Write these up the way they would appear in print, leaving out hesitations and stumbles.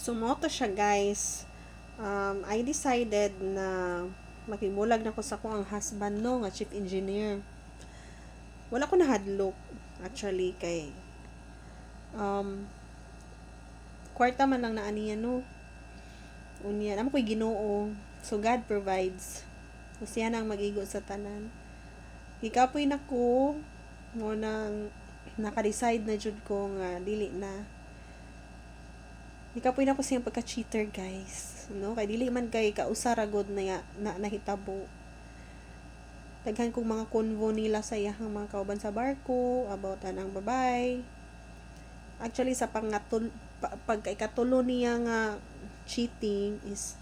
Sumoto siya, guys. I decided na makimulag na ko sa ko ang husband no nga chief engineer. Wala ko nahadlok actually kay um kwarta man lang na aniya no. Unya namo koy Ginoo. So God provides. So siya nang mag-igo sa tanan. Gikapoy nako mo nang naka-decide na jud ko nga dili na. Gikapoy na ko siyang pagka-cheater, guys. No, kay dili man kay kausara god na nahitabo. Daghan kong mga convo nila sa iyahang mga kauban sa barko about anang babay. Actually sa pagkaikatulo niya nga cheating is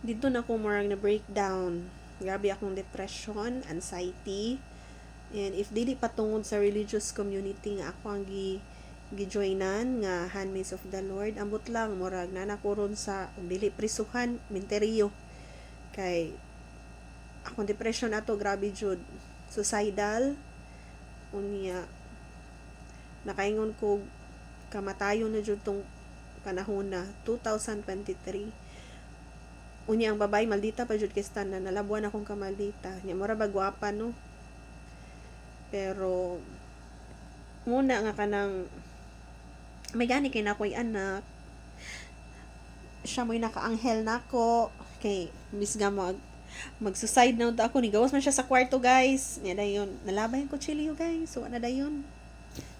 dito na ko murag na breakdown. Grabe akong depression, anxiety. And if dili patungod sa religious community nga ako ang gijoinan nga Handmaids of the Lord, ambot lang murag na nakuron sa dili prisuhan, minteriyo. Kay akong depression ato grabe jud, suicidal unya nakaingon ko kamatayon na jud tong panahon na 2023. Unya ang babay maldita pa jud kay stan na nalabuan akong kamaldita. Nya mura ba gwapa no? Pero muna nga kanang may gani kay nakoy anak. Siya mo'y nakaanghel nako kay misga mag-suicide na ako ni gawas man siya sa kwarto, guys. Nya dayon nalabay ko chilio, guys. So ana dayon.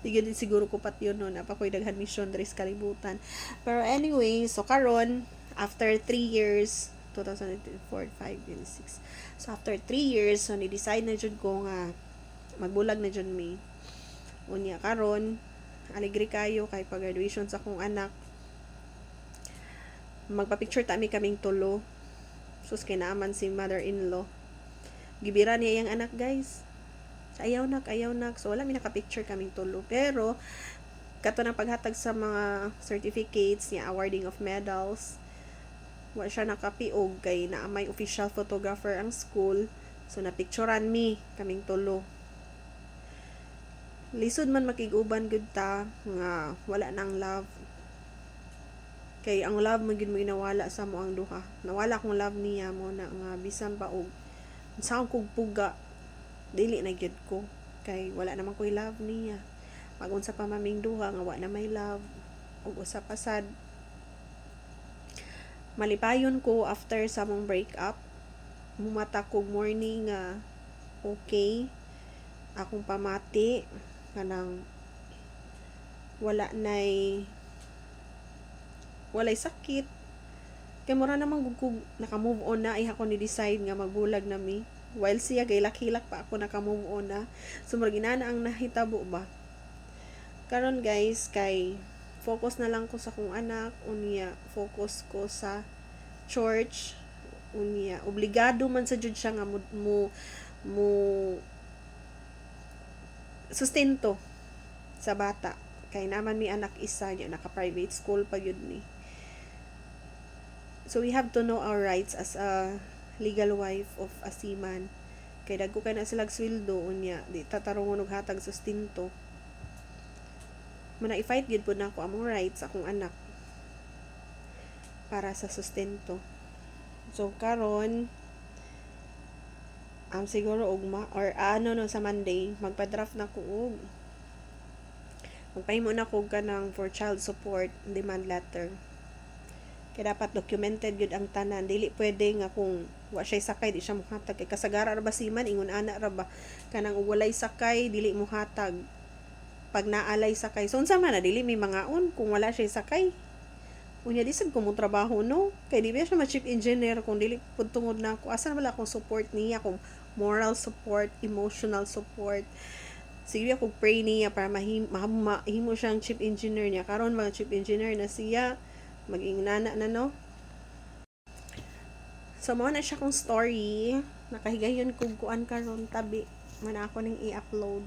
Tigil din siguro ko pat yun no, napakoy daghan mission diri sa kalibutan. Pero anyway, so karon after 3 years 2004, 5, 6. So after 3 years, so ni-decide na jud ko nga magbulag na jud mi. Unya karon alegre kayo kay pag-graduation sa akong anak. Magpa-picture ta mi kaming tulo. Sus kay naaman si mother-in-law. Gibira niya yang anak, guys. Ayaw nak. So wala mi naka-picture kaming tulo. Pero kato ng paghatag sa mga certificates niya, awarding of medals. Wa siya nakapiog kay naa may official photographer ang school. So napicturean mi kaming tulo. Lisod man makiguban gud ta nga wala nang love. Kay ang love mo gid mo inawala sa mo ang duha. Nawala akong love niya mo na nga bisan pa og sa akong puga dili na gyud ko kay wala naman ko'y love niya. Magunsa pa maming duha nga wa na may love ug usa pa sad. Malipayon ko after sa mong break up. Mumata kog morning nga okay. Akong pamati kanang walay sakit. Kay mura namang gugug naka-move on na ay ako ni decide nga magbulag na mi. While siya kay hilak pa ako naka-move on na. So murag inana ang nahitabo ba. Karon guys kay focus na lang ko sa kong anak, unya focus ko sa church, unya obligado man sa jud siya nga mo sustento sa bata. Kay naman mi anak isa niya naka-private school pa yun ni. So we have to know our rights as a legal wife of a seaman. Kay dagko kay na sila sweldo unya di tatarungon og hatag sustento. Muna i-fight gid pud nako among rights akong anak para sa sustento. So karon siguro ugma or sa Monday magpa-draft na ko og magpahimo na ko kanang for child support demand letter. Kaya dapat documented gud ang tanan. Dili pwede nga kung wa siya sakay di siya mohatag kay kasagara ra ba siman ingon ana ra ba kanang walay sakay dili mohatag. Pag naalay sakay so unsa man na dili may mangaon kung wala siya sakay. Unya di sad ko mo trabaho no. Kay di ba siya ma-chief engineer kung dili pud tungod na ako. Asa wala akong support niya, kung moral support, emotional support. Sige ako pray niya para mahimo siyang chief engineer niya. Karon mga chief engineer na siya mag-ingnana na no. So mao na siya kong story. Nakahigayon kog kuan karon tabi man ako ning i-upload.